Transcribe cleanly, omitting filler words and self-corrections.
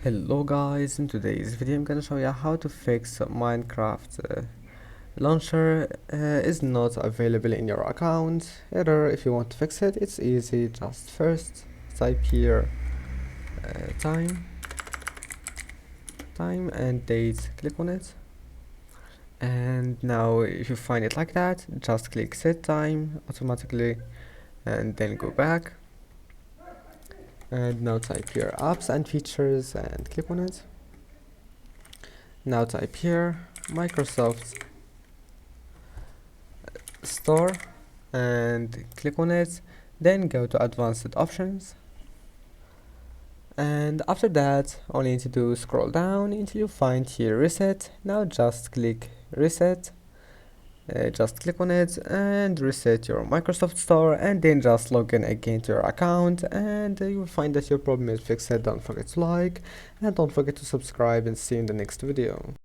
Hello guys, in today's video I'm gonna show you how to fix Minecraft launcher is not available in your account. Either if you want to fix it, it's easy. Just first type here time and date, click on it, and now if you find it like that, just click set time automatically and then go back. And now type here apps and features and click on it. Now type here Microsoft Store and click on it, then go to advanced options, and after that all you need to do is scroll down until you find here reset. Now just click reset, just click on it and reset your Microsoft Store, and then just log in again to your account, and you will find that your problem is fixed. Don't forget to like and don't forget to subscribe, and see you in the next video.